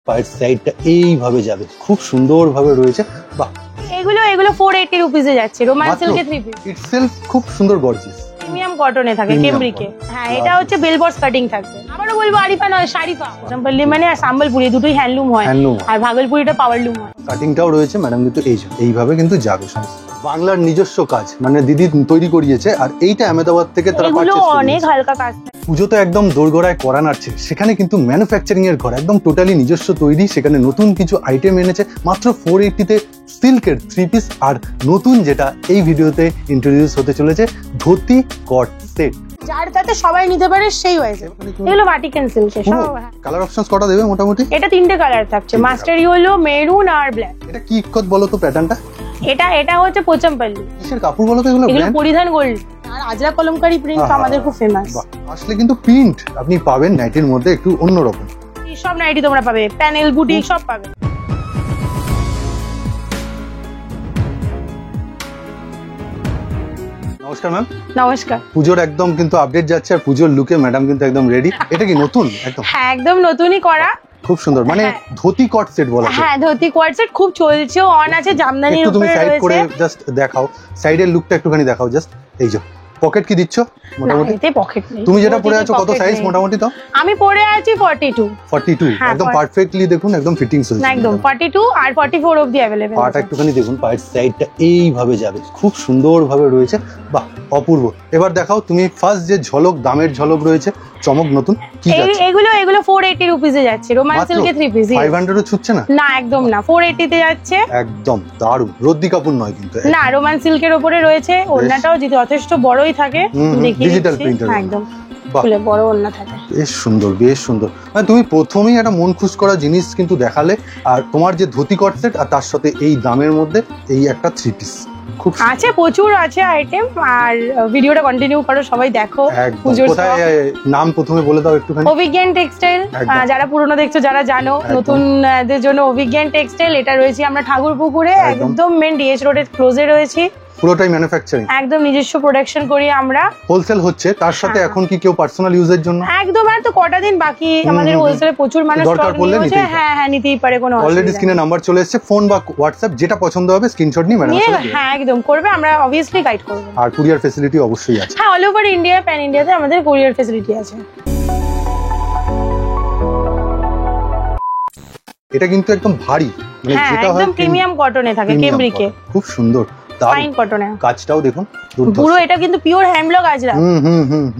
পায়ের সাইডটা এইভাবে যাবে, খুব সুন্দরভাবে রয়েছে। বাহ, এগুলো 480 রুপিসে যাচ্ছে। রোমান সিল্কে 3 পিস ইটসেলফ খুব সুন্দর গর্জিয়াস। প্রিমিয়াম কটনে থাকে, কেমব্রিকে। হ্যাঁ, এটা হচ্ছে বেলবক্স কাটিং থাকবে। আবারও বলবো আরিফা নয়, শারিফা। সম্বলপুরি মানে আর সম্বলপুরি দুটোই হ্যান্ডলুম হয়, আর ভাগলপুরিটা পাওয়ারলুম হয়। কাটিংটাও রয়েছে ম্যাডাম, কিন্তু এইভাবে কিন্তু যাবে সমস্ত। বাংলার নিজস্ব কাজ, মানে দিদি তৈরি করিয়েছে, আর এইটা আহমেদাবাদ থেকে তারা এগুলো অনেক হালকা কাজ। পুজো তো একদম দোরগোড়ায় করা নাড়ছে, সেখানে কিন্তু ম্যানুফ্যাকচারিং এর ঘর, একদম টোটালি নিজস্ব তৈরি। সেখানে নতুন কিছু আইটেম এনেছে মাত্র 480-তে সিল্কের 3 পিস, আর নতুন যেটা এই ভিডিওতে ইন্ট্রোডিউস হতে চলেছে ধুতি কট সেট, যার তাতে সবাই নিতে পারে সেই হয়েছে। এগুলো ভাটিকান সিল্কের সব। কালার অপশনস কটা দেবে মোটামুটি? এটা 3টে কালার থাকছে, মাস্টার ইয়েলো, মেরুন আর ব্ল্যাক। এটা কি ইক্কত বলো তো প্যাটার্নটা? এটা হচ্ছে পোচমপল্লি। কিসের কাপড় বলো তো এগুলো? পরিধান গোল্ড আর আজরা কলমকারী প্রিন্ট আমাদের খুব ফেমাস। আসলে কিন্তু প্রিন্ট আপনি পাবেন নাইটির মধ্যে একটু অন্যরকম। সব নাইটি তোমরা পাবে, প্যানেল বুটিক সব পাবে। নমস্কার ম্যাম। নমস্কার। পুজোর একদম কিন্তু আপডেট যাচ্ছে, আর পুজোর লুকে ম্যাডাম কিন্তু একদম রেডি। এটা কি নতুন? একদম হ্যাঁ, একদম নতুনই করা, খুব সুন্দর। মানে ধুতি কট সেট বলা যায়। হ্যাঁ, ধুতি কট সেট খুব চলছে, অন আছে, জামদানির উপরে রয়েছে। তুমি সাইড করে জাস্ট দেখাও, সাইডের লুকটা একটুখানি দেখাও জাস্ট। এই যে পকেট কি দিচ্ছ মোটামুটি? এতে পকেট নেই। তুমি যেটা পরে আছো কত সাইজ মোটামুটি? তো আমি পরে আছি 42। একদম পারফেক্টলি দেখুন, একদম ফিটিংস হয়েছে একদম 42 আর 44 অবধি अवेलेबल। পাটা একটুখানি দেখুন, পায়ের সাইডটা এইভাবে যাবে, খুব সুন্দরভাবে রয়েছে। বাহ, অপূর্ব। এবার দেখাও তুমি ফার্স্ট যে ঝলক, দামের ঝলক রয়েছে, চমক নতুন কি যাচ্ছে? এগুলো 480 রুপিসে যাচ্ছে। Roman সিল্কে 3 piece. 500 ছুটছে না? না, একদম না, 480 তে যাচ্ছে। একদম দারুণ, রদ্দি কাপড় নয় কিন্তু। না, রোমান সিল্কের উপরে রয়েছে। ওড়নাটাও যথেষ্ট বড়ই থাকে, ডিজিটাল প্রিন্টার একদম ফুলে বড় ওড়না থাকে। বেশ সুন্দর, বেশ সুন্দর। মানে তুমি প্রথমেই একটা মন খুশ করা জিনিস কিন্তু দেখালে, আর তোমার যে ধুতি কট সেট আর তার সাথে এই দামের মধ্যে এই একটা 3 পিস খুব আছে, প্রচুর আছে আইটেম। আর ভিডিওটা কন্টিনিউ করো, সবাই দেখো। কোথায় নাম প্রথমে বলে দাও একটুখানি। অভিজ্ঞান টেক্সটাইল। যারা পুরনো দেখছো, যারা জানো, নতুনদের জন্য অভিজ্ঞান টেক্সটাইল। এটা রয়েছে আমরা ঠাকুরপুকুরে, একদম মেন ডিএস রোডের ক্লোজে রয়েছি। পুরোটাই ম্যানুফ্যাকচারিং, একদম নিজস্ব প্রোডাকশন করি আমরা। হোলসেল হচ্ছে তার সাথে। এখন কি কেউ পার্সোনাল ইউজের জন্য? একদম, আর তো কটা দিন বাকি, আমাদের হোলসেলে প্রচুর মানুষ দরকার পড়লে নিতে। হ্যাঁ, নিতেই পারে, কোনো অসুবিধা নেই। অলরেডি স্ক্রিনে নাম্বার চলে এসেছে, ফোন বা হোয়াটসঅ্যাপ যেটা পছন্দ হবে স্ক্রিনশট নিয়ে ম্যাডাম। হ্যাঁ, একদম করবে, আমরা অবভিয়াসলি গাইড করব। আর কুরিয়ার ফ্যাসিলিটি অবশ্যই আছে। হ্যাঁ, অল ওভার ইন্ডিয়া, প্যান ইন্ডিয়াতে আমাদের কুরিয়ার ফ্যাসিলিটি আছে। এটা কিন্তু একদম ভারী, মানে যেটা হয় একদম প্রিমিয়াম কটনে থাকে, কেমব্রিকে। খুব সুন্দর, ফাইন কটনে। কাজটাও দেখুন পুরো, এটা কিন্তু পিওর হ্যান্ড ব্লক আজরা।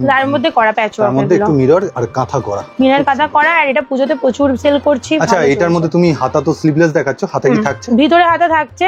তার মধ্যে করা প্যাচওয়ার্ক, তার মধ্যে একটু মিরর আর কাঁথা করা। মিরর কাঁথা করা, আর এটা পুজোতে প্রচুর সেল করছি। আচ্ছা, এটার মধ্যে তুমি হাতা তো স্লিভলেস দেখাচ্ছ, হাতে কি থাকছে? ভিতরে হাতা থাকছে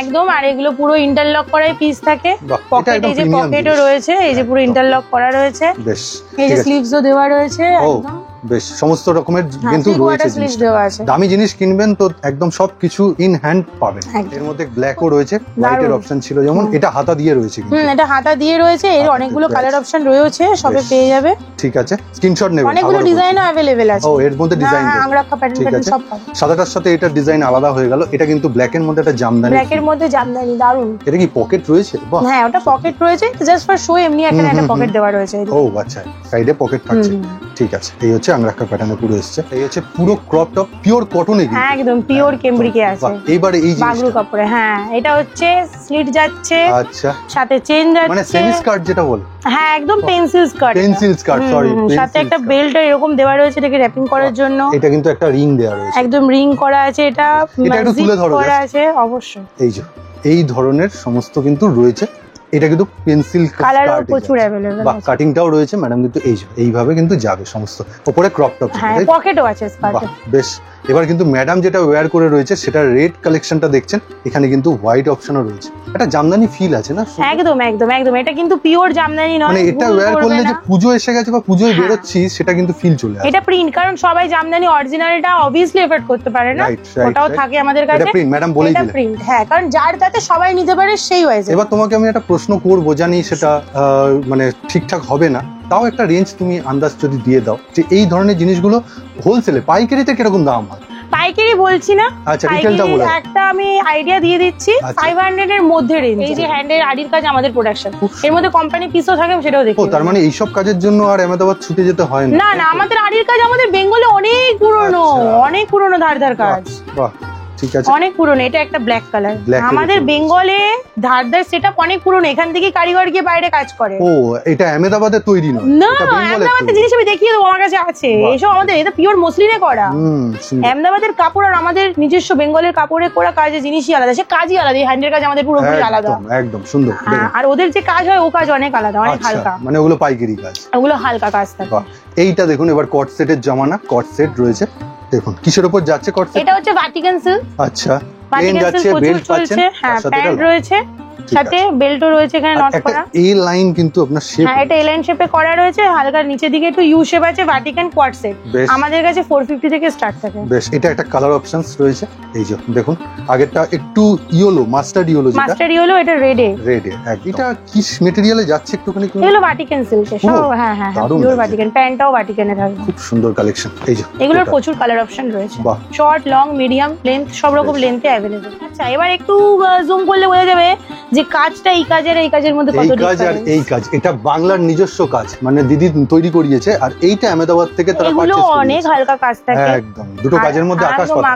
একদম। আর এগুলো পুরো ইন্টারলক করাই পিস থাকে। পকেট, এই যে পকেটও রয়েছে, এই যে পুরো ইন্টারলক করা রয়েছে। বেশ, এই যে স্লিভসও দেওয়া রয়েছে একদম। বেশ, সমস্ত রকমের কিন্তু রয়েছে। দামি জিনিস কিনবেন তো একদম সবকিছু ইন হ্যান্ড পাবেন। এর মধ্যে ব্ল্যাকও রয়েছে, হোয়াইটের অপশন ছিল যেমন, এটা হাতা দিয়ে রয়েছে। এটা হাতা দিয়ে রয়েছে, এর অনেকগুলো কালার অপশন রয়েছে, সবে পেয়ে যাবে। ঠিক আছে, স্ক্রিনশট নেবেন। অনেকগুলো ডিজাইনও अवेलेबल আছে। এর মধ্যে ডিজাইন আংরাক্ষা প্যাটার্ন সব পাবে। সাদাটার সাথে এটা ডিজাইন আলাদা হয়ে গেল। এটা কিন্তু ব্ল্যাক এর মধ্যে একটা জামদানি, ব্ল্যাকের মধ্যে জামদানি, দারুন। এটা কি পকেট রয়েছে? হ্যাঁ, ওটা পকেট রয়েছে, জাস্ট ফর শো, এমনি এখানে একটা পকেট দেওয়া রয়েছে। আচ্ছা, সাইডে পকেট থাকছে। ঠিক আছে, এই হচ্ছে আংরাক্ষা প্যাটার্নে পুরো এসেছে। এই হচ্ছে পুরো ক্রপ টপ, পিওর কটনে, একদম পিওর কেমব্রিকে আছে। এইবারে এই বাগরু কাপড়ে। হ্যাঁ, এটা হচ্ছে স্লিট যাচ্ছে, আচ্ছা, সাথে চেন যাচ্ছে, মানে সেমি স্কার্ট যেটা বলে। হ্যাঁ, একদম পেন্সিল স্কার্ট। সরি, সাথে একটা বেল্ট এরকম দেওয়া রয়েছে এটাকে র‍্যাপিং করার জন্য। এটা কিন্তু একটা রিং দেওয়া রয়েছে, একদম রিং করা আছে। এটা একটু তুলে ধরো করা আছে অবশ্যই। এই ধরনের সমস্ত কিন্তু রয়েছে। এটা কিন্তু পেন্সিল কালারও প্রচুর अवेलेबल আছে, কাটিংটাও রয়েছে ম্যাডাম। কিন্তু এইভাবে কিন্তু যাবে সমস্ত, উপরে ক্রপ টপ, হ্যাঁ, পকেটও আছে স্কার্টে। বেশ, এবার কিন্তু ম্যাডাম যেটা ওয়্যার করে রয়েছে সেটা রেড কালেকশনটা দেখছেন। এখানে কিন্তু হোয়াইট অপশনও রয়েছে, একটা জামদানি ফিল আছে না? একদম একদম একদম। এটা কিন্তু পিওর জামদানি নয়, মানে এটা ওয়্যার করলে যে পুজো এসে গেছে বা পুজোয় বেরোচ্ছি সেটা কিন্তু ফিল চলে আসে। এটা প্রিন্ট, কারণ সবাই জামদানি অরিজিনালটা অবভিয়াসলি এফোর্ড করতে পারে না, ওটাও থাকে আমাদের কাছে। এটা প্রিন্ট, ম্যাডাম বলেই দিলেন। এটা প্রিন্ট, হ্যাঁ, কারণ যার তাতে সবাই নিতে পারে সেই হয়েছে। এবার তোমাকে আমি একটা প্রশ্ন করব, জানি সেটা মানে ঠিকঠাক হবে না, তাও একটা রেঞ্জ তুমি আন্দাজ যদি দিয়ে দাও যে এই ধরনের জিনিসগুলো হোলসেলে পাইকারিতে কিরকম দাম হয়? পাইকারি বলছি না, আচ্ছা রিটেলটা বলো। একটা আমি আইডিয়া দিয়ে দিচ্ছি, 500 এর মধ্যে রেঞ্জ। এই যে হ্যান্ডের আড়ির কাজ আমাদের প্রোডাকশন, এর মধ্যে কোম্পানি পিসও থাকে, সেটাও দেখি। ও তার মানে এইসব কাজের জন্য আর আহমেদাবাদ ছুটে যেতে হয় না। না, আমাদের আড়ির কাজ আমাদের বেঙ্গলে অনেক পুরনো, অনেক পুরনো ধারদার কাজ। বাহ ঠিক আছে, অনেক পুরনো। এটা একটা ব্ল্যাক কালার। আমাদের বেঙ্গলে ধারদার সেটআপ অনেক পুরনো, এখান থেকে কারিগর গিয়ে বাইরে কাজ করে। ও এটা আহমেদাবাদে তৈরি নয়? না, আহমেদাবাদের জিনিস আমি দেখিয়ে দেবো, আমার কাছে আছে এসব। আমাদের এটা পিওর মসলিনে করা। আহমেদাবাদের কাপড় আর আমাদের নিজস্ব বেঙ্গলের কাপড়ে করা কাজের জিনিসই আলাদা, সে কাজই আলাদা। হ্যান্ডের কাজ আমাদের পুরোপুরি আলাদা, একদম সুন্দর। আর ওদের যে কাজ হয় ও কাজ অনেক আলাদা, অনেক হালকা। মানে ওগুলো পাইকারি কাজ, ওগুলো হালকা কাজ থাকে। এইটা দেখুন, এবার কট সেটের জামানা, কট সেট রয়েছে। দেখুন কিসের উপর যাচ্ছে কট সেট? এটা হচ্ছে ভাটিকান সিল্ক। আচ্ছা, প্লেন যাচ্ছে, বেল্ট পাচ্ছেন, হ্যাঁ প্যান্ট রয়েছে, সাথে বেল্টও রয়েছে এখানে নট করা। এই লাইন কিন্তু আপনার শেপ, হ্যাঁ এটা এ লাইন শেপে করা রয়েছে, হালকা নিচের দিকে একটু ইউ শেপ আছে। ভাটিকান কোয়াড সেট আমাদের কাছে 450 থেকে স্টার্ট থাকে। বেশ, এটা একটা কালার অপশনস রয়েছে। এই যে দেখুন, আগেরটা একটু ইয়েলো, মাস্টার্ড ইয়েলো, যেটা মাস্টার্ড ইয়েলো, এটা রেডে। এটা কি ম্যাটেরিয়ালে যাচ্ছে একটুখানি? এগুলো ভাটিকান সিল্ক সব। হ্যাঁ হ্যাঁ, পিওর ভাটিকান। প্যান্টটাও ভাটিকানে থাকবে। খুব সুন্দর কালেকশন। এই যে এগুলোর প্রচুর কালার অপশন রয়েছে, শর্ট, লং, মিডিয়াম, লেন্থ, সব রকম লেন্থে अवेलेबल। আচ্ছা এবার একটু জুম করলে বোঝা যাবে যে কাজটা এই কাজের এই কাজের মধ্যে কত ডিফারেন্স। আর এই কাজ, এটা বাংলার নিজস্ব কাজ, মানে দিদি তৈরি করিয়েছে, আর এইটা আহমেদাবাদ থেকে তারা পারচেজ করেছে। এগুলো অনেক হালকা কাজ থাকে, একদম দুটো কাজের মধ্যে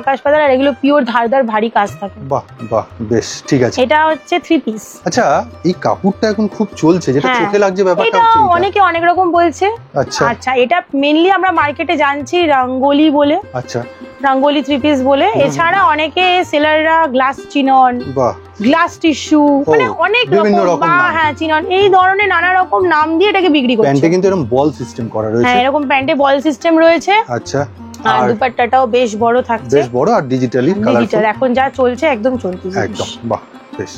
আকাশ পাতাল। আর এগুলো পিওর ধারদার ভারী কাজ থাকে। বাহ বাহ, বেশ ঠিক আছে। এটা হচ্ছে 3 পিস। আচ্ছা, এই কাপড়টা এখন খুব চলছে, যেটা চোখে লাগছে ব্যাপারটা এটা অনেকে অনেক রকম বলছে। আচ্ছা আচ্ছা, এটা মেইনলি আমরা মার্কেটে জানছি রঙ্গোলি বলে। আচ্ছা, রঙ্গোলি 3 পিস বলে। এছাড়া অনেকে সেলাররা গ্লাস চিনন, বাহ, গ্লাস টিস্যু, মানে অনেক রকম, হ্যাঁ চিনন, এই ধরনের নানা রকম নাম দিয়ে এটাকে বিক্রি করছে। প্যান্টে কিন্তু এরকম বল সিস্টেম করা রয়েছে। হ্যাঁ এরকম প্যান্টে বল সিস্টেম রয়েছে। আচ্ছা, আর দুপাট্টাটাও বেশ বড় থাকছে, বেশ বড়, আর ডিজিটালি ডিজিটাল এখন যা চলছে একদম চলছে একদম। বাহ বেশ,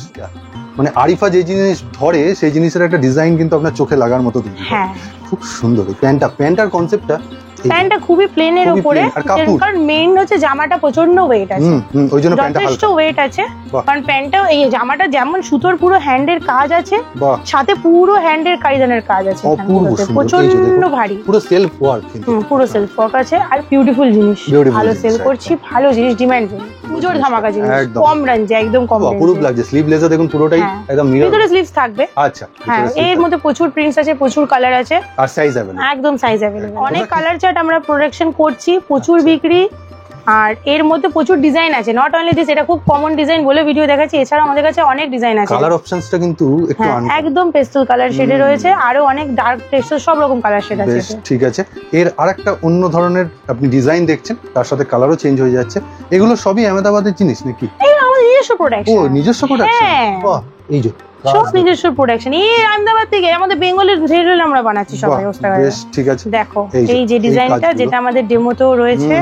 মানে আরিফা যে জিনিস ধরে সেই জিনিসের একটা ডিজাইন কিন্তু আপনার চোখে লাগার মতো। হ্যাঁ খুব সুন্দর। এই প্যান্টার কনসেপ্টটা, প্যান্টটা খুবই প্লেনের উপরে, কারণ মেইন হচ্ছে জামাটা প্রচন্ড ওয়েট আছে, ওইজন্য প্যান্টটা যথেষ্ট ওয়েট আছে। কারণ প্যান্টটা এই জামাটা যেমন সুতোর পুরো হ্যান্ডের কাজ আছে, সাথে পুরো হ্যান্ডের কারিজনের কাজ আছে, প্রচন্ড ভারী, পুরো সেলফ ওয়ার্ক, কিন্তু পুরো সেলফ ওয়ার্ক আছে। আর বিউটিফুল জিনিস, ভালো সেল করছি, ভালো জিনিস, ডিমান্ড পুজোর ধামাকা জিনিস, কম রেঞ্জে, একদম কম রেঞ্জে। অপরূপ লাগছে। স্লিভলেসে দেখুন পুরোটাই একদম মিরর, ভিতরে স্লিভস থাকবে। আচ্ছা, হ্যাঁ এর মধ্যে প্রচুর প্রিন্টস আছে, প্রচুর কালার আছে, আর সাইজ अवेलेबल, একদম সাইজ अवेलेबल। অনেক কালার চার্ট আমরা প্রোডাকশন করছি, প্রচুর বিক্রি, আর এর মধ্যে প্রচুর ডিজাইন আছে। নট অনলি দিস, এটা খুব কমন ডিজাইন বলে ভিডিও দেখাচ্ছি, এছাড়া আমাদের কাছে অনেক ডিজাইন আছে। কালার অপশনসটা কিন্তু একটু একদম পেস্টেল কালার শেডে রয়েছে, আরো অনেক ডার্ক পেস্টেল, সব রকম কালার শেড আছে। ঠিক আছে, এর আরেকটা অন্য ধরনের আপনি ডিজাইন দেখছেন, তার সাথে কালারও চেঞ্জ হয়ে যাচ্ছে। এগুলো সবই আহমেদাবাদের জিনিস নাকি? এগুলো আমাদের নিজস্ব প্রোডাকশন। ও নিজস্ব প্রোডাকশন, বাহ, এই যে সব নিজস্ব প্রোডাকশন, এই আহমেদাবাদ থেকে, আমাদের বেঙ্গলের রেল আমরা বানাচ্ছি সব ব্যবস্থা করে। বেশ ঠিক আছে, দেখো এই যে ডিজাইনটা, যেটা আমাদের ডেমোতেও রয়েছে,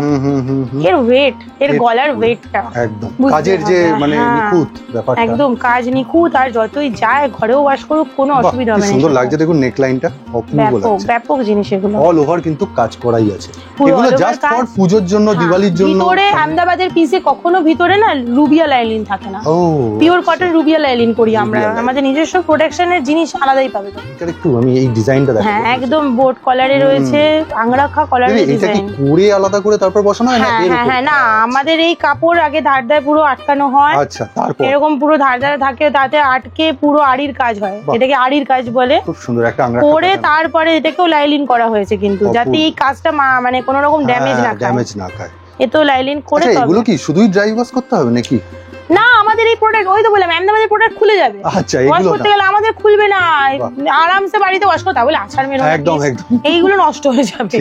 এর ওয়েট, এর গলার ওয়েটটা একদম কাজের যে মানে নিখুঁত ব্যাপারটা, একদম কাজ নিখুঁত, আর যতই যায় ঘরেও ওয়াশ করুক কোনো অসুবিধা হবে না। সুন্দর লাগছে, দেখুন নেকলাইনটা অপূর্ব লাগছে, ব্যাপক জিনিস এগুলো। অল ওভার কিন্তু কাজ করাই আছে, এগুলো জাস্ট ফর পূজোর জন্য, দিওয়ালির জন্য। ভিতরে আহমেদাবাদের পিসে কখনো ভিতরে না রুবিয়া লাইলিন থাকে না, পিওর কটন রুবিয়া লাইলিন করি আমরা, আমাদের নিজস্ব প্রোডাকশনের জিনিস আলাদাই পাবে। একটু আমি এই ডিজাইনটা দেখো, হ্যাঁ একদম বোর্ড কলারে রয়েছে, আংরাখা কলারের ডিজাইন। এটা কি করে আলাদা করে তারপর বসানো হয় না? হ্যাঁ না, আমাদের এই কাপড় আগে ধারদায় পুরো আটকানো হয়। আচ্ছা, তারপর এরকম পুরো ধারদায় থাকে, তাতে আটকে পুরো আড়ির কাজ হয়, এটাকে আড়ির কাজ বলে। খুব সুন্দর একটা আংরাখা করে তারপরে এটাকেও লাইলিন করা হয়েছে, কিন্তু যাতে এই কাজটা মানে কোনো রকম ড্যামেজ না খায়। এ তো লাইলিন করে। এগুলো কি শুধুই ড্রাই ওয়াশ করতে হবে নাকি? না, আমাদের এই প্রোডাক্ট, ওই তো বললাম আহমেদাবাদের প্রোডাক্ট খুলে যাবে। আচ্ছা, ওয়াশ করতে গেলে আমাদের খুলবে না, আরামসে বাড়িতে ওয়াশ করতে হবে, আছাড় মেরো একদম, এইগুলো নষ্ট হয়ে যাবে।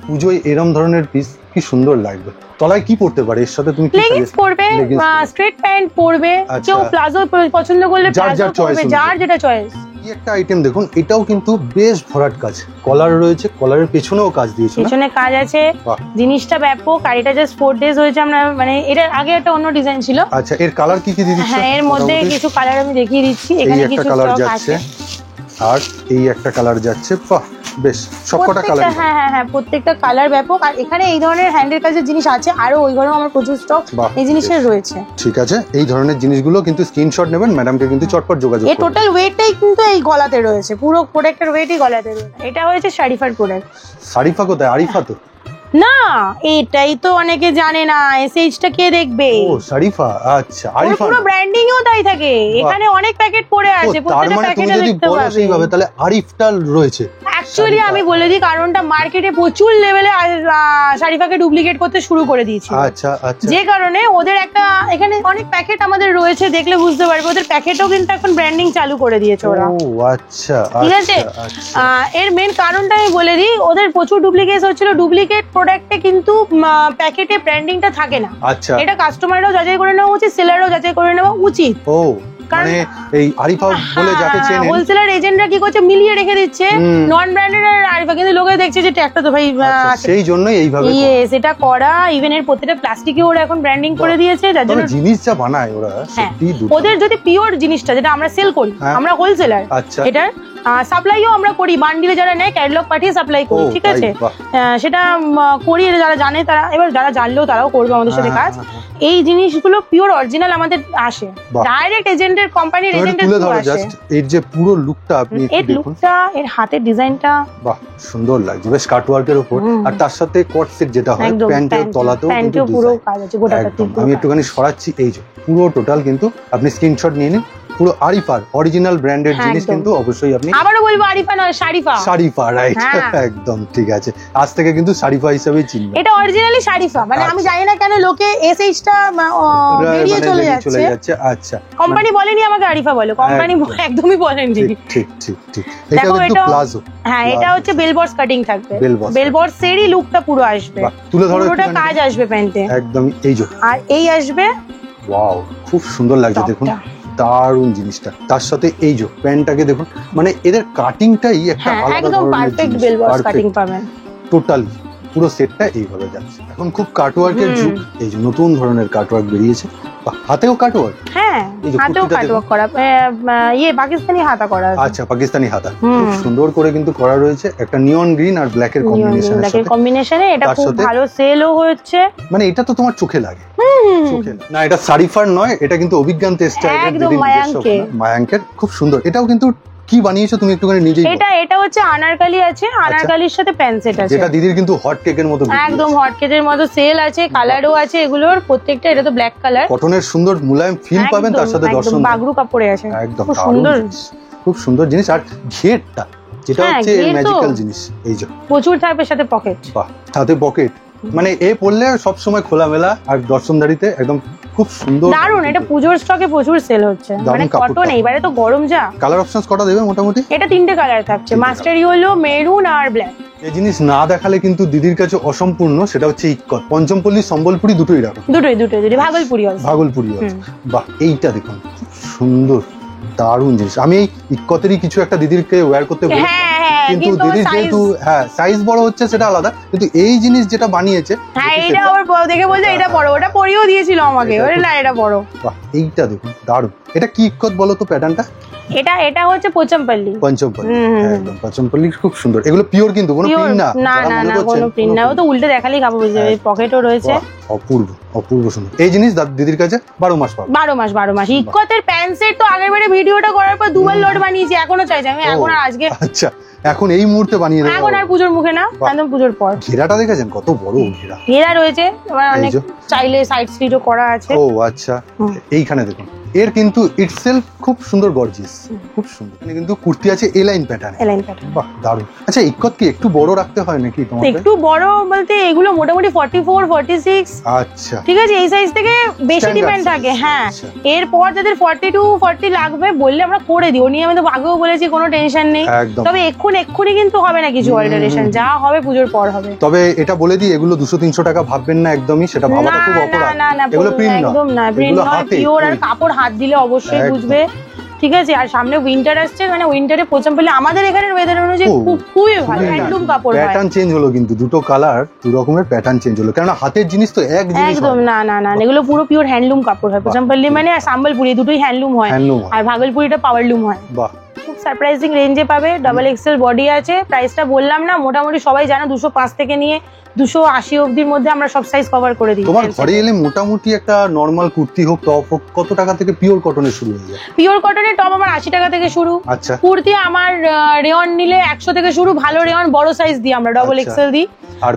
পুজোয় এরকম ধরনের পিস কি সুন্দর লাগবে। তলায় কি পড়তে পারে এর সাথে? তুমি কি লেগিংস পরবে, স্ট্রেট প্যান্ট পরবে, কেউ প্লাজো পছন্দ করলে প্লাজো পরবে, যার যেটা চয়েস। এই একটা আইটেম দেখুন, এটাও কিন্তু বেশ ভরাট কাজ, কলার রয়েছে, কলারের পেছনেও কাজ দিয়েছে, পেছনে কাজ আছে, জিনিসটা ব্যাপক। আর এটা জাস্ট 4 ডেজ হয়েছে, আমরা মানে এটা আগে একটা অন্য ডিজাইন ছিল। আচ্ছা, এর কালার কি কি দিয়ে দিচ্ছ? হ্যাঁ, এর মধ্যে কিছু কালার আমি দেখিয়ে দিচ্ছি, এখানে কিছু কালার যাচ্ছে, আর এই একটা কালার যাচ্ছে, বাহ বেশ, সবকটা কালার। হ্যাঁ প্রত্যেকটা কালার ব্যাপক। আর এখানে এই ধরনের হ্যান্ডের কাজের জিনিস আছে, আরো ওই ঘরেও আমার প্রচুর স্টক এই জিনিসের রয়েছে। ঠিক আছে, এই ধরনের জিনিসগুলো কিন্তু স্ক্রিনশট নেবেন, ম্যাডামকে কিন্তু চটপট যোগাযোগ করুন। এই টোটাল ওয়েটটাই কিন্তু এই গলাতে রয়েছে, পুরো প্রোডাক্টের ওয়েটই গলাতে রয়েছে। এটা হয়েছে শারিফার প্রোডাক্ট। শারিফা কোথায়? আরিফা তো না, এটাই তো অনেকে জানে না, এসএইচটা কে দেখবে? ও শরীফা, আচ্ছা ওর আরিফা। পুরো ব্র্যান্ডিংও তাই থাকে, এখানে অনেক প্যাকেট পড়ে আছে, তার প্রত্যেকটা মানে তুমি প্যাকেটে যদি দেখতে বলো পাবে। সেইভাবে তাহলে আরিফটা রয়েছে। অ্যাকচুয়ালি শারিফা। আমি বলে দিই কারণটা, মার্কেটে প্রচুর লেভেলে শারিফাকে ডুপ্লিকেট করতে শুরু করে দিয়েছে, আচ্ছা আচ্ছা। যে কারণে ওদের একটা এখানে অনেক প্যাকেট আমাদের রয়েছে, দেখলে বুঝতে পারবে ওদের প্যাকেটও কিন্তু এখন ব্র্যান্ডিং চালু করে দিয়েছে ওরা। ও আচ্ছা ঠিক আছে, আচ্ছা। এর মেন কারণটা আমি বলে দিই, ওদের প্রচুর ডুপ্লিকেট হচ্ছিল, ডুপ্লিকেট প্রোডাক্টে কিন্তু প্যাকেটে ব্র্যান্ডিংটা থাকে না। আচ্ছা, এটা কাস্টমাররাও যাচাই করে নেওয়া উচিত, সেলাররাও যাচাই করে নেওয়া উচিত। ও মানে এই আরিফা বলে যাকে চেনেন, হোলসেলার এজেন্টরা কি করছে, মিলিয়ে রেখে দিচ্ছে নন ব্র্যান্ডেড আর আরিফা, কিন্তু লোকে দেখছে যে একটা তো ভাই আচ্ছা, সেই জন্যই এইভাবে ইয়েস, এটা করা। ইভেন এর প্রত্যেকটা প্লাস্টিকে ওরা এখন ব্র্যান্ডিং করে দিয়েছে, যার জন্য জিনিস যা বানায় ওরা সত্যি দুর্দান্ত। ওদের যদি পিওর জিনিসটা যেটা আমরা সেল করি, হ্যাঁ। আমরা হোলসেলার, আচ্ছা। এটার সাপ্লাইও আমরা করি, বান্ডিলে যারা নেয় ক্যাটালগ পাঠিয়ে সাপ্লাই করি, ও, ঠিক তাই, আছে, বাহ। সেটা করি, যারা জানে তারা, এবার যারা জানলেও তারাও করবে আমাদের সাথে হ্যাঁ, কাজ। হ্যাঁ, এই জিনিসগুলো পিওর অরিজিনাল আমাদের আসে, বাহ। ডাইরেক্ট এজেন্টের কোম্পানির তুমি একটু এজেন্টের তুলে থ্রু ধরো আসে। জাস্ট এর যে পুরো লুকটা আপনি এর একটু দেখুন। লুকটা, এর হাতের ডিজাইনটা, বাহ সুন্দর লাগছে, বেশ কাটওয়ার্কের উপর, আর তার সাথে কট সেট যেটা হয় একদম প্যান্টের তলাতেও কিন্তু প্যান্টেও পুরো design। কাজ আছে, গোটাটা একদম। আমি একটুখানি সরাচ্ছি, এই যে পুরো টোটাল কিন্তু আপনি স্ক্রিনশট নিয়ে নিন, পুরো আরিফার অরিজিনাল ব্র্যান্ডেড হ্যাঁ, জিনিস একদম। কিন্তু অবশ্যই আপনি আবারও বলবো আরিফা নয়, শারিফা। শারিফা, রাইট, হ্যাঁ। একদম ঠিক আছে, আজ থেকে কিন্তু শারিফা হিসেবেই চিনবেন। এটা অরিজিনালি শারিফা, মানে আমি জানি না কেন লোকে এসএইচটা বেরিয়ে চলে যাচ্ছে। আচ্ছা, কোম্পানি বলেনি আমাকে আরিফা বলো, কোম্পানি একদমই বলেনি। ঠিক ঠিক ঠিক ঠিক। এটা দেখো, কিন্তু এটা প্লাজো। হ্যাঁ, এটা হচ্ছে বেল বক্স কাটিং থাকবে, Bell box বেল বক্সেরই লুকটা পুরো আসবে, বাহ, তুলে ধরো পুরোটা একটুখানি। কাজ আসবে প্যান্টে, একদম এই যে, আর এই আসবে ওয়াও খুব সুন্দর লাগছে, দেখুন টপটা। দারুণ জিনিসটা। তার সাথে এই যে প্যান্টটাকে দেখুন, মানে এদের কাটিংটাই একটা হ্যাঁ, আলাদা একদম ধরনের পারফেক্ট জিনিস, বেল বক্স perfect, কাটিং পাবেন। টোটালি পুরো সেটটা এইভাবে যাচ্ছে। এখন খুব কাটওয়ার্কের যুগ, এই যে নতুন ধরনের কাটওয়ার্ক বেরিয়েছে, বাহ, হাতেও কাটওয়ার্ক। হ্যাঁ, এই যে হাতেও কুর্তিটা কাটওয়ার্ক করা, ইয়ে পাকিস্তানি হাতা করা আছে, আচ্ছা পাকিস্তানি হাতা, খুব সুন্দর করে কিন্তু করা রয়েছে, একটা নিয়ন গ্রিন আর ব্ল্যাকের কম্বিনেশনের ব্ল্যাকের সাথে। কম্বিনেশনে এটা তার খুব সাথে- ভালো সেলও হচ্ছে। মানে এটা তো তোমার চোখে লাগে, চোখে লাগে। না এটা সারিফার নয়, এটা কিন্তু অভিজ্ঞান টেক্সটাইলের একদম দিদির নিজস্ব মায়াঙ্কের। ওখানে, মায়াঙ্কের, খুব সুন্দর। এটাও কিন্তু কি বানিয়েছো তুমি একটুখানি নিজেই বলো। এটা হচ্ছে আনারকালি আছে, আনারকালির সাথে প্যান্ট সেট আছে, যেটা দিদির কিন্তু হট কেকের মতো বেরিয়েছে। একদম হটকেকের মতো সেল আছে, কালারও আছে এগুলোর প্রত্যেকটা, এটা তো ব্ল্যাক কালার, কটনের সুন্দর মুলায়ম ফিল পাবেন, তার সাথে দর্শন বাগরু কাপড়ে আছে, একদম খুব দারুণ সুন্দর, জিনিস, খুব সুন্দর জিনিস। আর ঘেরটা যেটা হ্যাঁ, হচ্ছে ঘের তো- ম্যাজিক্যাল জিনিস, এই যে প্রচুর থাকবে, সাথে পকেট। বাহ, সাথে পকেট, মানে এ পড়লে সব সময় খোলামেলা, আর দর্শনদারিতে একদম খুব সুন্দর। দারুন, এটা পুজোর স্টকে প্রচুর সেল হচ্ছে, দারুণ মানে কাপড়টা। কটন, এইবারে তো গরম যা। কালার অপশনস কটা দেবে মোটামুটি? এটা 3টে কালার থাকছে, তিনটে মাস্টার ইয়েলো, মেরুন আর ব্ল্যাক। এই জিনিস না দেখালে কিন্তু দিদির কাছে অসম্পূর্ণ, সেটা হচ্ছে ইক্কত, পঞ্চমপল্লী, সম্বলপুরি দুটোই রাখো, দুটোই ভাগলপুরি আছে। ভাগলপুরি আছে। বাহ, এইটা দেখুন খুব সুন্দর, দারুণ জিনিস। আমি এই ইক্কতেরই কিছু একটা দিদিরকে ওয়্যার করতে বলি, হ্যাঁ, কিন্তু কিন্তু দিদির যেহেতু হ্যাঁ সাইজ বড় হচ্ছে সেটা আলাদা, কিন্তু এই জিনিস যেটা বানিয়েছে, হ্যাঁ, দেখি এটা সেটা- আবার দেখে বলছে এটা বড়, ওটা পরিয়েও দিয়েছিল আমাকে, এটা ওরে না এটা বড়। বাহ, এইটা দেখুন দারুণ। এটা কি ইক্কত বলো তো প্যাটার্নটা? এটা হচ্ছে পোচমপল্লী। পঞ্চমপল্লী, একদম পঞ্চমপল্লী, খুব সুন্দর। এগুলো পিওর কিন্তু, কোনো Pure- প্রিন্ট না, না যারা না মনে না, করছেন, কোনো প্রিন্ট না, ও তো উল্টে দেখালেই খাবো, বুঝতে হ্যাঁ। পকেটও রয়েছে। বাহ, অপূর্ব অপূর্ব সুন্দর। এই জিনিস দিদির কাছে 12 মাস পাবে। 12 মাস। ইক্কতের প্যান্ট সেট তো আগের বারে ভিডিওটা করার পর দুবার লোড বানিয়েছি, এখনো চাইছি আমি, এখন আর আজকে, আচ্ছা, এখন এই মুহূর্তে বানিয়ে দেবো। এখন আর পুজোর মুখে না, বাহ। একদম পুজোর পর। ঘেরাটা দেখেছেন কত বড় ঘেরা? ঘেরা রয়েছে, এবার এই অনেক যে। চাইলে সাইড স্লিটও করা আছে। ও আচ্ছা, এইখানে দেখুন, এর কিন্তু ইটসেলফ খুব সুন্দর, গর্জিয়াস, খুব সুন্দর। এখানে কিন্তু কুর্তি আছে এ লাইন প্যাটার্ন, এলাইন প্যাটার্ন। বাহ দারুণ। আচ্ছা, ইক্কত কি একটু বড় রাখতে হয় নাকি তোমাদের? একটু বড় বলতে এগুলো মোটামুটি 44, 46, আচ্ছা, ঠিক আছে, এই সাইজ থেকে বেশি Standard ডিপেন্ড size, থাকে। হ্যাঁ, আচ্ছা। এরপর যাদের 42, 40 লাগবে বললে আমরা করে দিই, ও নিয়ে আমি তো আগেও বলেছি, কোনো টেনশন নেই। একদম। তবে এক্ষুনি কিন্তু হবে না কিছু অল্টারেশন, যা হবে পুজোর পর হবে। তবে এটা বলে দিই, এগুলো 200-300 টাকা ভাববেন না একদমই, সেটা ভাবাটা খুব অপরাধ। এগুলো প্রিন্ট না, একদম না, প্রিন্ট এগুলো নয়, হাতে পিওর, আর তৈরি। কাপড় হাত দিলে অবশ্যই একদম। বুঝবে, ঠিক আছে। আর সামনে উইন্টার আসছে, মানে উইন্টারে পোচমপল্লী আমাদের এখানের ওয়েদার অনুযায়ী ও, খুবই ভালো, হ্যান্ডলুম কাপড় হয়। প্যাটার্ন চেঞ্জ হলো কিন্তু, দুটো কালার দু রকমের প্যাটার্ন চেঞ্জ হলো, কারণ হাতের জিনিস তো এক জিনিস একদম হয় না। না না না, এগুলো পুরো পিওর হ্যান্ডলুম কাপড় হয়। পোচমপল্লী মানে আর সাম্বলপুরি দুটোই হ্যান্ডলুম হয়, হ্যান্ডলুম হয়। আর ভাগলপুরিটা পাওয়ারলুম হয়। বাহ, খুব সারপ্রাইজিং রেঞ্জে পাবে, ডাবল এক্সেল বডি আছে। প্রাইসটা বললাম না, মোটামুটি সবাই জানো 205 থেকে নিয়ে 280 অবধির মধ্যে আমরা সব সাইজ কভার করে দিই। তোমার ঘরে এলে মোটামুটি একটা নরমাল কুর্তি হোক, টপ হোক, কত টাকা থেকে পিওর কটনের শুরু হয়ে যায়? পিওর কটনের টপ আমার 80 টাকা থেকে শুরু। আচ্ছা। কুর্তি আমার রেয়ন নিলে 100 থেকে শুরু, ভালো রেয়ন বড় সাইজ দিই আমরা, ডাবল এক্সেল দিই।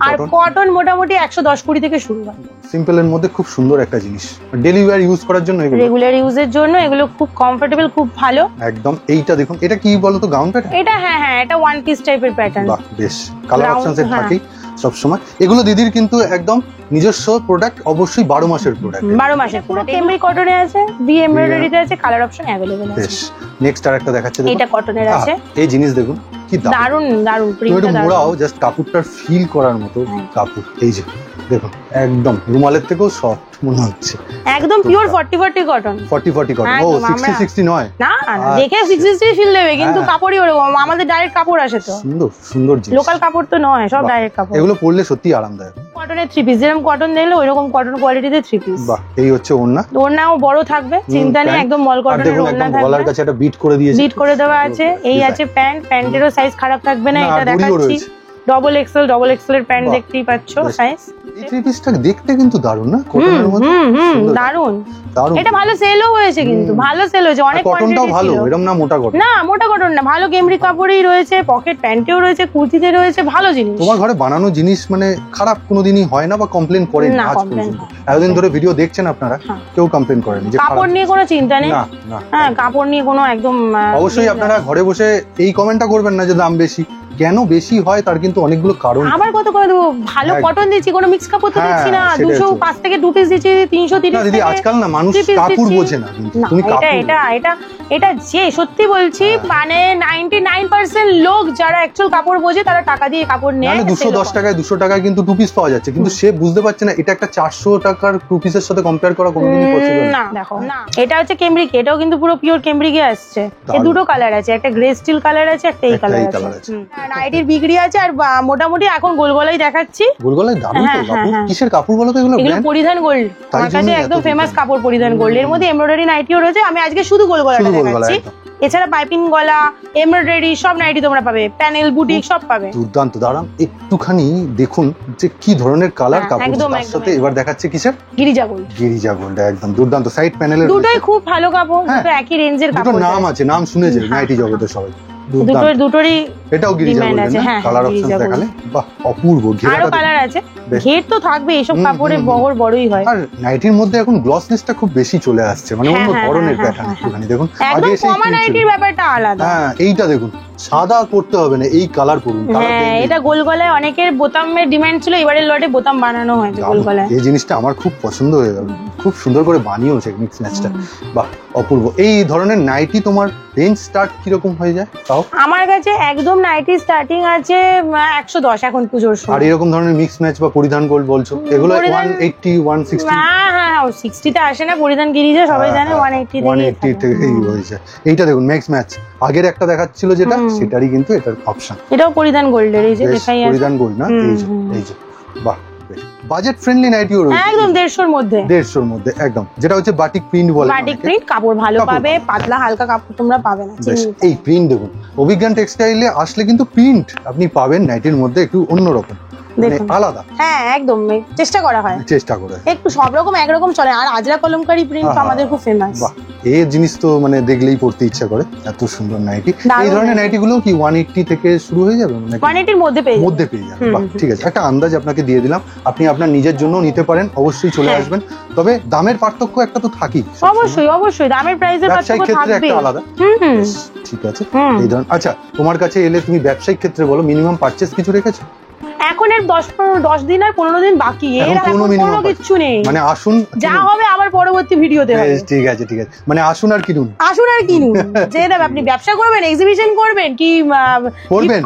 আর কটন মোটামুটি 110-20 থেকে শুরু হয়। সিম্পলের মধ্যে খুব সুন্দর একটা জিনিস, ডেইলি ওয়্যার ইউজ করার জন্য, রেগুলার ইউজের জন্য এগুলো খুব কমফোর্টেবল, খুব ভালো একদম। এইটা দেখুন, এটা কি বলো তো, গাউন প্যাটার্ন? এটা হ্যাঁ, এটা ওয়ান পিস টাইপের প্যাটার্ন। বাহ, বেশ। কালার অপশনস এর থাকেই সব সময়। এগুলো দিদির কিন্তু একদম নিজস্ব প্রোডাক্ট, অবশ্যই 12 মাসের প্রোডাক্ট। 12 মাসের পুরো কেমব্রিক কটনে আছে, বি এমব্রয়ডারিতে আছে, কালার অপশন अवेलेबल আছে। বেশ। নেক্সট আরেকটা দেখাচ্ছে, এটা কটনের আছে। এই জিনিস দেখুন কি দারুন দারুন প্রিন্টটা, মোড়াও জাস্ট কাপড়টার ফিল করার মতো কাপড়। এই যে দেখুন, একদম রুমালের থেকেও সফট মনে হচ্ছে, একদম পিওর 40-40 কটন। 40-40 কটন। ও 60-60 নয় না, দেখে 60-60 ফিল দেবে, কিন্তু কাপড়ই ওরকম, আমাদের ডাইরেক্ট কাপড় আসে তো। সুন্দর সুন্দর জিনিস, লোকাল কাপড় তো নয়, সব ডাইরেক্ট কাপড়। এগুলো পরলে সত্যি আরামদায়ক। কটনের 3 পিস, যেরকম কটন দেখলে ওইরকম কটন কোয়ালিটিতে 3 পিস। বাহ, এই হচ্ছে ওড়না। ওড়নাও বড় থাকবে, চিন্তা নেই, একদম মল কটনের ওড়না থাকবে। গলার কাছে একটা বিট করে দিয়েছে, বিট করে দেওয়া আছে। এই আছে প্যান্ট, প্যান্টেরও সাইজ খারাপ থাকবে না, এটা দেখাচ্ছি। ডাবল এক্সেল এর প্যান্ট দেখতেই পাচ্ছো সাইজ। এই থ্রি পিসটা দেখতে কিন্তু দারুণ না, কটনের মধ্যে দারুণ। এটা ভালো সেলও হয়েছে, কিন্তু ভালো সেল হয়েছে, অনেক কোয়ান্টিটি ছিল। কটনটাও ভালো, এরকম না মোটা কটন। না, মোটা কটন না, ভালো কেমব্রিক কাপড়ই রয়েছে, পকেট প্যান্টেও রয়েছে, কুর্তিতে রয়েছে, ভালো জিনিস। তোমার ঘরে বানানো জিনিস মানে খারাপ কোনোদিনই হয় না বা কমপ্লেইন করেন না আজ পর্যন্ত? এতদিন ধরে ভিডিও দেখছেন আপনারা, কেউ কমপ্লেইন করেন যে কাপড় নিয়ে কোনো চিন্তা নেই। না, হ্যাঁ, কাপড় নিয়ে কোনো একদম। অবশ্যই আপনারা ঘরে বসে এই কমেন্টটা করবেন না যে দাম বেশি। কেন বেশি হয় তার কিন্তু অনেকগুলো কারণ। আবার কত করে দেবো, ভালো কটন দিচ্ছি, কোনো মিক্স কাপড় তো দিচ্ছি না। 205 থেকে 2 পিস দিচ্ছি, 330 না দিদি, আজকাল না মানুষ কাপড় বোঝে না, কিন্তু তুমি এটা যে সত্যি বলছি, মানে 99% লোক যারা অ্যাকচুয়াল কাপড় বোঝে তারা টাকা দিয়ে কাপড় নেয়। 210 টাকায় 200 টাকায় কিন্তু 2 পিস পাওয়া যাচ্ছে, কিন্তু সে বুঝতে পারছে না এটা একটা 400 টাকার 2 পিসের সাথে কম্পেয়ার করা কোনোদিনই পসিবল না। দেখো না, এটা হচ্ছে কেমব্রিক, এটাও কিন্তু পুরো পিওর কেমব্রিকে আসছে। এই দুটো কালার আছে, একটা গ্রে স্টিল কালার আছে, একটা এই কালার আছে। নাইটির বিক্রি আছে, আর মোটামুটি এখন গোলগলাই দেখাচ্ছি। গোলগলাই দারুণ তো কাপড়। কিসের কাপড় বলো তো এগুলো? এগুলো পরিধান গোল্ড, আমার কাছে একদম ফেমাস কাপড় পরিধান গোল্ড। এর মধ্যে এমব্রয়ডারি নাইটিও রয়েছে, আমি আজকে শুধু গোলগলাটা দেখাচ্ছি। এছাড়া পাইপিং গলা, এমব্রয়ডারি সব নাইটি তোমরা পাবে, প্যানেল বুটিক সব পাবে। দুর্দান্ত। দাঁড়ান একটুখানি দেখুন যে কি ধরনের কালার কাপড়, তার সাথে এবার দেখাচ্ছে কিসের? গিরিজা গোল্ড। গিরিজা গোল্ড, একদম দুর্দান্ত। সাইড প্যানেলের দুটোই খুব ভালো কাপড়, দুটো একই রেঞ্জের কাপড়। দুটো নাম আছে, নাম শুনেছে নাইটি জগতে সবাই। দুটোরই এটাও গিরিজা গোল্ড না? কালার অপশন দেখালে বাহ, অপূর্ব। আরো কালার আছে, ঘের তো থাকবে, এইসব কাপড়ের বহর বড়ই হয়। আর নাইটির মধ্যে এখন গ্লসনেসটা খুব বেশি চলে আসছে, মানে অন্য ধরনের প্যাটার্ন। একটুখানি দেখুন, আগে সেই কমন নাইটির ব্যাপারটা আলাদা। হ্যাঁ, এইটা দেখুন, সাদা করতে হবে না, এই কালার করুন। হ্যাঁ, এটা গোলগলায় অনেকের বোতামের ডিমান্ড ছিল, এবারের লটে বোতাম বানানো হয়েছে গোলগলায়। এই জিনিসটা আমার খুব পছন্দ হয়ে গেল, খুব সুন্দর করে বানিয়েছে মিক্স ম্যাচটা, বাহ অপূর্ব। এই ধরনের নাইটি তোমার রেঞ্জ স্টার্ট কিরকম হয়ে যায় তাও? আমার কাছে একদম নাইটি স্টার্টিং আছে 110 এখন পুজোর সময়। আর এরকম ধরনের মিক্স ম্যাচ বা পরিধান গোল্ড বলছো, এগুলো 180 160? হ্যাঁ 60 তে আসে না, পরিধান গিরিজা সবাই জানে, 180 থেকেই হয়েছে। এইটা দেখুন মিক্স ম্যাচ, আগের একটা দেখাচ্ছিল যেটা, সেটারই কিন্তু এটার অপশন। এটাও পরিধান গোল্ডের, এই যে দেখাই আছে পরিধান গোল্ড না? এই যে বাহ, বাজেট ফ্রেন্ডলি নাইটিও রয়েছে, একদম 150 এর মধ্যে। 150 এর মধ্যে একদম, যেটা হচ্ছে বাটিক প্রিন্ট বলে। বাটিক প্রিন্ট কাপড় ভালো পাবে, পাতলা হালকা কাপড় তোমরা পাবে না। এই প্রিন্ট দেখুন, অভিজ্ঞান টেক্সটাইলে আসলে কিন্তু প্রিন্ট আপনি পাবেন নাইটির মধ্যে একটু অন্যরকম, আলাদা। হ্যাঁ, একদম চেষ্টা করা হয়, চেষ্টা করে একটু সব রকম একরকম চলে। আর আজরা কলমকারী প্রিন্ট আমাদের খুব ফেমাস। বাহ, এই জিনিস তো মানে দেখলেই পড়তে ইচ্ছা করে, এত সুন্দর নাইটি। এই ধরনের নাইটি গুলো কি 180 থেকে শুরু হয়ে যাবে? 180 এর মধ্যে পেয়ে যাবেন। বাহ, ঠিক আছে, একটা আন্দাজ আপনাকে দিয়ে দিলাম, আপনি আপনার নিজের জন্য নিতে পারেন, অবশ্যই চলে আসবেন। তবে দামের পার্থক্য একটা তো থাকেই, অবশ্যই দামের প্রাইসের পার্থক্য থাকবে, একটা আলাদা। ঠিক আছে, এই ধরনের। আচ্ছা, তোমার কাছে এলে তুমি ব্যবসায়িক ক্ষেত্রে বলো, মিনিমাম পারচেজ কিছু রেখেছো? এখন এর 10 দিন আর 15 দিন বাকি, এর কোনো কিছু নেই। মানে আসুন, যা হবে আবার পরবর্তী ভিডিওতে হবে। ঠিক আছে, মানে আসুন আর কিনুন, যে দেবে। আপনি ব্যবসা করবেন, এক্সিবিশন করবেন, কি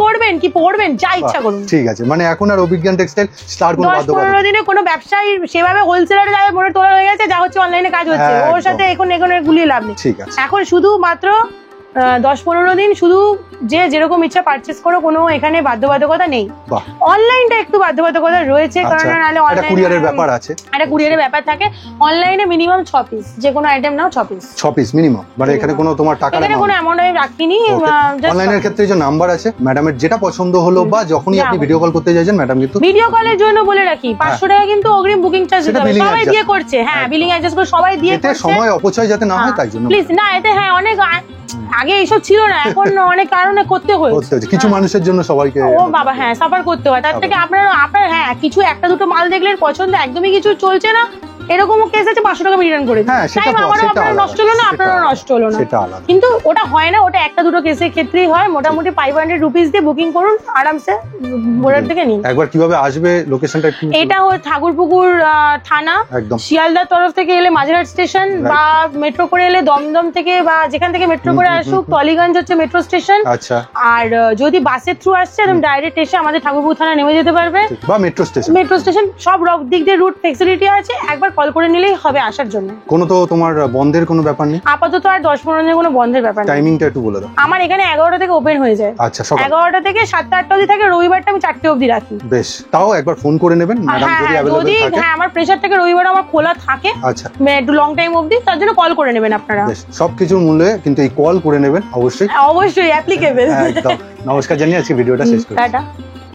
করবেন, কি পড়বেন, যা ইচ্ছা করুন। ঠিক আছে, মানে এখন আর অভিজ্ঞান টেক্সটাইল স্টার কোনো বাধ্যবাধকতা 10-15 দিনে কোনো ব্যবসায়ী সেভাবে হোলসেলারে যাবে মনে তোলা হয়ে গেছে, যা হচ্ছে অনলাইনে কাজ হচ্ছে, ওর সাথে এখন গুলিয়ে লাভ নেই। ঠিক আছে, এখন শুধু মাত্র 10-15 দিন শুধু যে যেরকম ইচ্ছা পারচেস করো, কোনো এখানে বাধ্যবাধকতা নেই। বাহ। অনলাইনটা একটু বাধ্যবাধকতা রয়েছে, কারণ আচ্ছা, নাহলে একটা কুরিয়ারের ব্যাপার আছে। একটা কুরিয়ারের ব্যাপার থাকে। অনলাইনে মিনিমাম 6 পিস, যে কোনো আইটেম নাও 6 পিস। 6 পিস মিনিমাম, মানে এখানে কোনো তোমার টাকার এখানে কোনো অ্যামাউন্ট আমি রাখিনি। অনলাইনের ক্ষেত্রে যে নাম্বার আছে, ম্যাডামের যেটা পছন্দ হলো বা যখনই আপনি ভিডিও কল করতে চাইছেন, ম্যাডাম কিন্তু ভিডিও কলের জন্য বলে রাখি 500 টাকা কিন্তু অগ্রিম বুকিং চার্জ দিতে হবে। সবাই দিয়ে করছে, হ্যাঁ বিলিং অ্যাডজাস্ট করে সবাই দিয়ে এতে করছে। সময় অপচয় যাতে না হয় তাই জন্য প্লিজ না, এতে হ্যাঁ অনেক আগে এইসব ছিল না, এখন অনেক কারণে করতে হয়েছে। কিছু মানুষের জন্য সবাইকে ও বাবা হ্যাঁ সাফার করতে হয়। তার থেকে আপনার হ্যাঁ কিছু একটা দুটো মাল দেখলেন পছন্দ, একদমই কিছু চলছে না, এরকম কেস আছে 500 টাকা রিটার্ন করে দিন। টাইম আমারও আপনার নষ্ট হলো না, আপনারও নষ্ট হলো না। কিন্তু ওটা হয় না, ওটা একটা দুটো কেসের ক্ষেত্রেই হয়। মোটামুটি 500 রুপিস দিয়ে বুকিং করুন, আরামসে বোর্ডার থেকে নিন। একবার কিভাবে আসবে লোকেশনটা একটু? এটা ঠাকুরপুকুর থানা, একদম শিয়ালদার তরফ থেকে এলে মাঝেরহাট স্টেশন, বা মেট্রো করে এলে দমদম থেকে, বা যেখান থেকে মেট্রো করে আসুক টলিগঞ্জ হচ্ছে মেট্রো স্টেশন। আচ্ছা, আর যদি বাসের থ্রু আসছে একদম ডাইরেক্ট এসে আমাদের ঠাকুরপুকুর থানা নেমে যেতে পারবে, বা মেট্রো স্টেশন। মেট্রো স্টেশন সব দিক দিয়ে রুট ফ্লেক্সিবিলিটি আছে, একবার কল করে নিলেই হবে আসার জন্য। কোনো তো তোমার বন্ধের কোনো ব্যাপার নেই আপাতত আর 10-15 দিনের কোনো বন্ধের ব্যাপার নেই। টাইমিংটা একটু বলে দাও। আমার এখানে 11টা থেকে ওপেন হয়ে যায়। আচ্ছা, সকাল 11টা থেকে 7টা-8টা অবধি থাকে, রবিবারটা আমি 4টে অবধি রাখি। বেশ, তাও একবার ফোন করে নেবেন ম্যাডাম যদি অ্যাভেলেবল থাকে। হ্যাঁ আমার প্রেসার থেকে রবিবার আমার খোলা থাকে, আচ্ছা একটু লং টাইম অবধি, তার জন্য কল করে নেবেন আপনারা। বেশ, সবকিছুর মূল্যে কিন্তু এই কল করে নেবেন অবশ্যই। অবশ্যই অ্যাপ্লিকেবল। একদম। নমস্কার জানিয়ে আজকে ভিডিওটা শেষ করছি। টাটা।